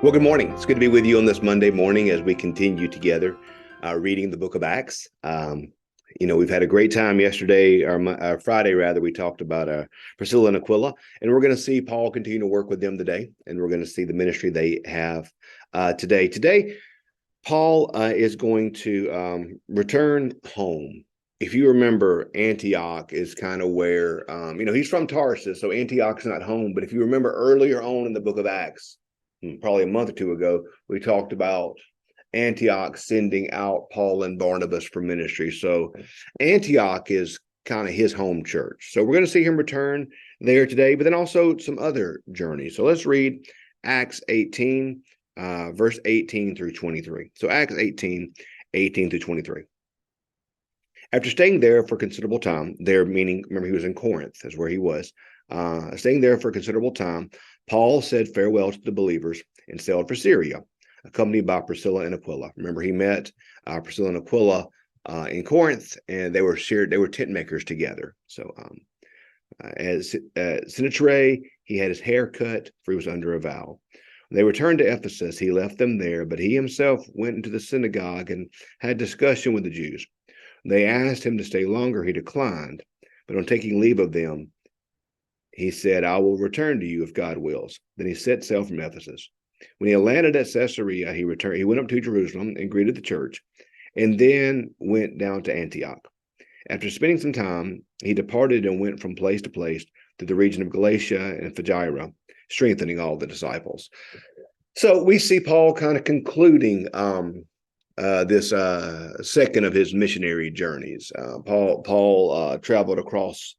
Well, good morning. It's good to be with you on this Monday morning as we continue together reading the book of Acts. We've had a great time yesterday, or Friday rather. We talked about Priscilla and Aquila, and we're going to see Paul continue to work with them today, and we're going to see the ministry they have today. Today, Paul is going to return home. If you remember, Antioch is kind of where, he's from Tarsus, so Antioch's not home. But if you remember earlier on in the book of Acts, probably a month or two ago, we talked about Antioch sending out Paul and Barnabas for ministry. So Antioch is kind of his home church. So we're going to see him return there today, but then also some other journeys. So let's read Acts 18, verse 18 through 23. So Acts 18 through 23. After staying there for considerable time, there meaning, remember, he was in Corinth, that's where he was. Staying there for a considerable time, Paul said farewell to the believers and sailed for Syria, accompanied by Priscilla and Aquila. Remember, he met Priscilla and Aquila in Corinth, and they were tent makers together. So as Sennacherib, he had his hair cut, for he was under a vow. When they returned to Ephesus, he left them there, but he himself went into the synagogue and had discussion with the Jews. They asked him to stay longer. He declined, but on taking leave of them, he said, I will return to you if God wills. Then he set sail from Ephesus. When he had landed at Caesarea, he went up to Jerusalem and greeted the church, and then went down to Antioch. After spending some time, he departed and went from place to place to the region of Galatia and Phrygia, strengthening all the disciples. So we see Paul kind of concluding this second of his missionary journeys. Paul traveled across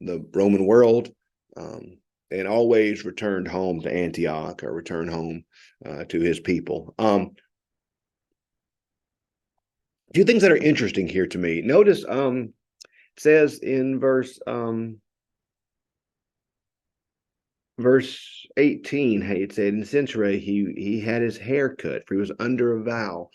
the Roman world, and always returned home to Antioch, or returned home to his people. A few things that are interesting here to me. Notice it says in verse 18, hey, it said in Sennacherib, he had his hair cut, for he was under a vow.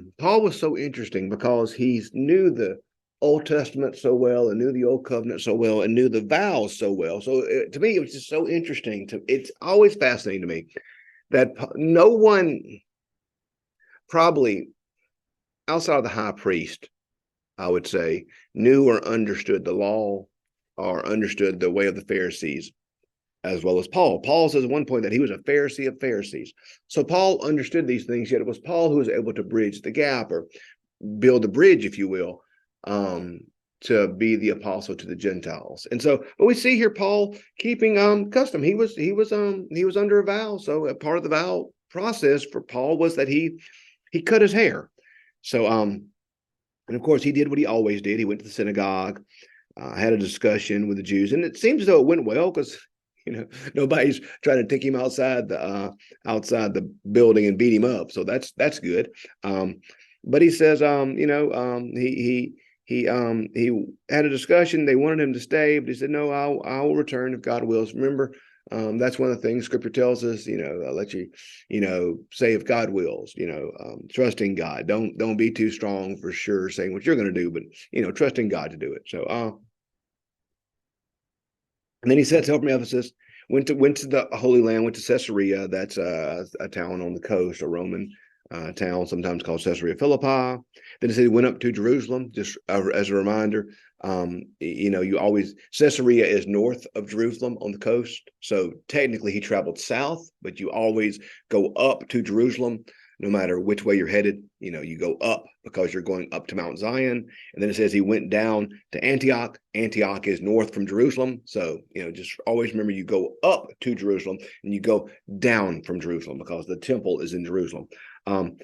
Paul was so interesting because he knew the Old Testament so well, and knew the Old Covenant so well, and knew the vows so well. So to me, it was just so interesting. It's always fascinating to me that no one, probably outside of the high priest, I would say, knew or understood the law or understood the way of the Pharisees as well as Paul. Paul says at one point that he was a Pharisee of Pharisees. So Paul understood these things, yet it was Paul who was able to bridge the gap, or build a bridge, if you will, to be the apostle to the Gentiles. And so what we see here, Paul keeping custom. He was under a vow. So a part of the vow process for Paul was that he cut his hair. So and of course he did what he always did. He went to the synagogue, had a discussion with the Jews, and it seems as though it went well, because nobody's trying to take him outside the building and beat him up. So that's good. But he says, he had a discussion. They wanted him to stay, but he said, no, I will return if God wills. Remember, that's one of the things Scripture tells us. I'll let you, say if God wills. Trusting God. Don't be too strong for sure, saying what you're going to do, but trusting God to do it. So, and then he set sail from Ephesus, went to the Holy Land, went to Caesarea. That's a town on the coast, a Roman town, sometimes called Caesarea Philippi. Then he said he went up to Jerusalem. Just as a reminder, Caesarea is north of Jerusalem on the coast. So technically he traveled south, but you always go up to Jerusalem. No matter which way you're headed, you go up because you're going up to Mount Zion. And then it says he went down to Antioch. Antioch is north from Jerusalem. So, just always remember, you go up to Jerusalem and you go down from Jerusalem, because the temple is in Jerusalem. And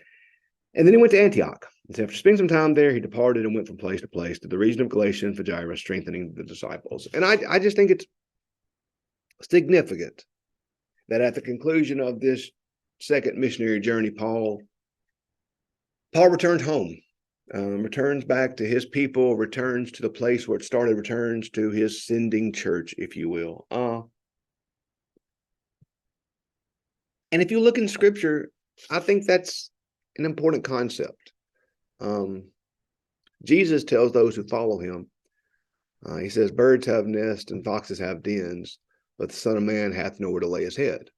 then he went to Antioch. And so after spending some time there, he departed and went from place to place to the region of Galatia and Phrygia, strengthening the disciples. And I just think it's significant that at the conclusion of this second missionary journey, Paul returns home, returns back to his people, returns to the place where it started, returns to his sending church, if you will. And if you look in Scripture, I think that's an important concept. Jesus tells those who follow him, He says, birds have nests and foxes have dens, but the Son of Man hath nowhere to lay his head.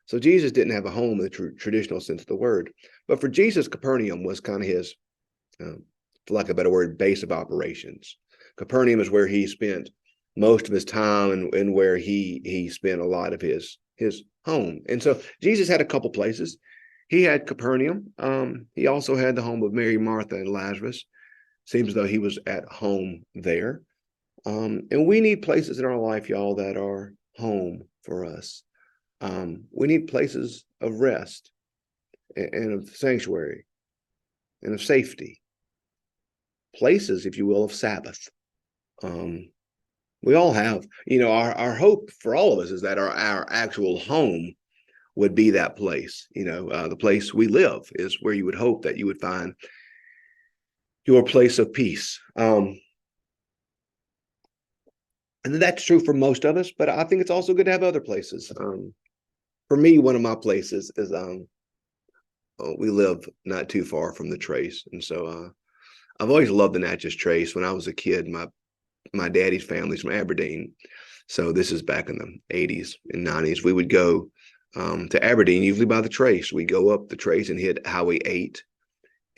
So Jesus didn't have a home in the traditional sense of the word. But for Jesus, Capernaum was kind of his, for lack of a better word, base of operations. Capernaum is where he spent most of his time and where he spent a lot of his home. And so Jesus had a couple places. He had Capernaum. He also had the home of Mary, Martha, and Lazarus. Seems as though he was at home there. And we need places in our life, y'all, that are home for us. We need places of rest and of sanctuary and of safety. Places, if you will, of Sabbath. We all have, our hope for all of us is that our actual home would be that place. The place we live is where you would hope that you would find your place of peace. And that's true for most of us, but I think it's also good to have other places. For me, one of my places is we live not too far from the Trace, and so I've always loved the Natchez Trace. When I was a kid, my daddy's family's from Aberdeen, so this is back in the 80s and 90s. We would go to Aberdeen, usually by the Trace. We go up the Trace and hit Highway 8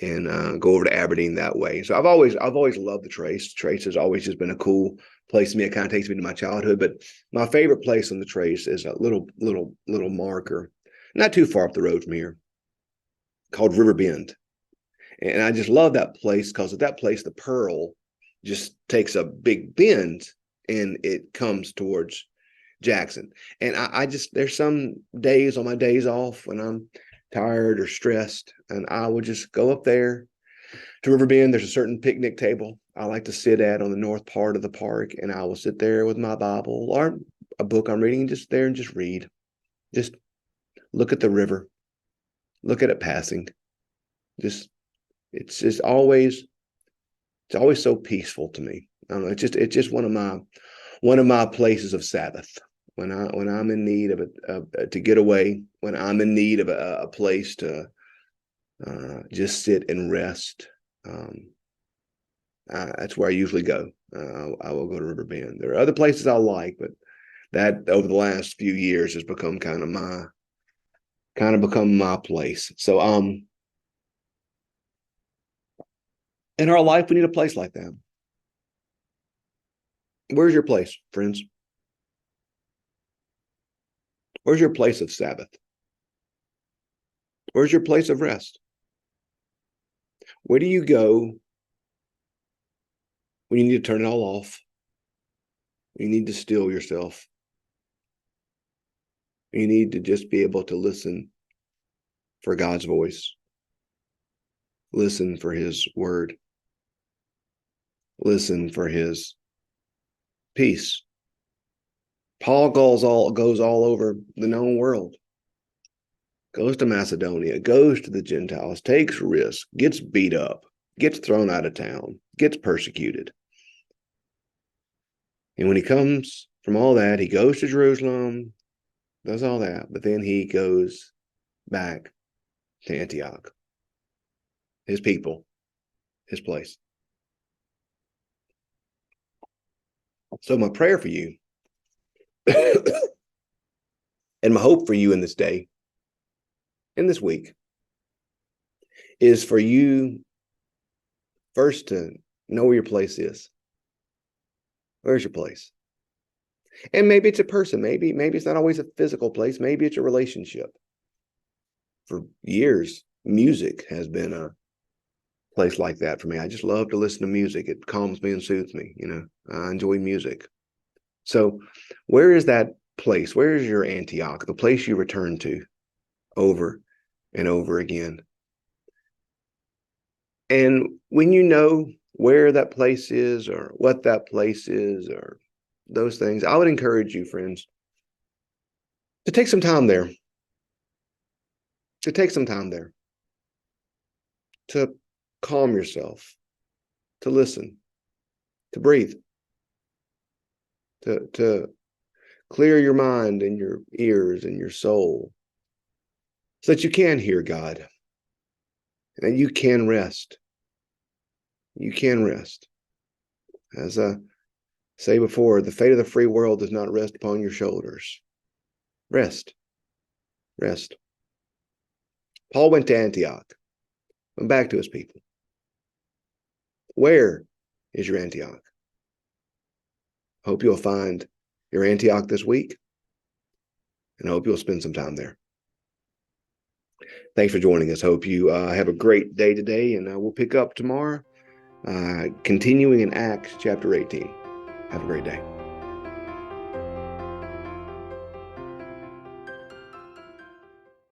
and go over to Aberdeen that way. So I've always loved the Trace. Trace has always just been a cool place to me. It kind of takes me to my childhood, but my favorite place on the Trace is a little marker, not too far up the road from here, called River Bend. And I just love that place because at that place, the Pearl just takes a big bend and it comes towards Jackson. And I just, there's some days on my days off when I'm tired or stressed, and I would just go up there to River Bend. There's a certain picnic table I like to sit at on the north part of the park, and I will sit there with my Bible or a book I'm reading, just there and just read. Just look at the river, look at it passing. It's always so peaceful to me. I don't know, it's just one of my places of Sabbath. When I'm in need of to get away, when I'm in need of a place to just sit and rest, that's where I usually go. I will go to River Bend. There are other places I like, but that over the last few years has become kind of my place. So in our life, we need a place like that. Where's your place, friends? Where's your place of Sabbath? Where's your place of rest? Where do you go when you need to turn it all off? You need to still yourself. You need to just be able to listen for God's voice. Listen for his word. Listen for his peace. Paul goes all over the known world. Goes to Macedonia, goes to the Gentiles, takes risks, gets beat up, gets thrown out of town, gets persecuted. And when he comes from all that, he goes to Jerusalem, does all that, but then he goes back to Antioch, his people, his place. So my prayer for you and my hope for you in this day, in this week, is for you first to know where your place is. Where's your place? And maybe it's a person. Maybe it's not always a physical place. Maybe it's a relationship. For years, music has been a place like that for me. I just love to listen to music. It calms me and soothes me. I enjoy music. So where is that place? Where is your Antioch, the place you return to over and over again? And when you know where that place is or what that place is or those things, I would encourage you, friends, to take some time there. To take some time there. To calm yourself. To listen. To breathe. To clear your mind and your ears and your soul so that you can hear God and you can rest. You can rest. As Say before, the fate of the free world does not rest upon your shoulders. Rest. Rest. Paul went to Antioch, went back to his people. Where is your Antioch? Hope you'll find your Antioch this week, and I hope you'll spend some time there. Thanks for joining us. Hope you have a great day today, and we'll pick up tomorrow, continuing in Acts chapter 18. Have a great day.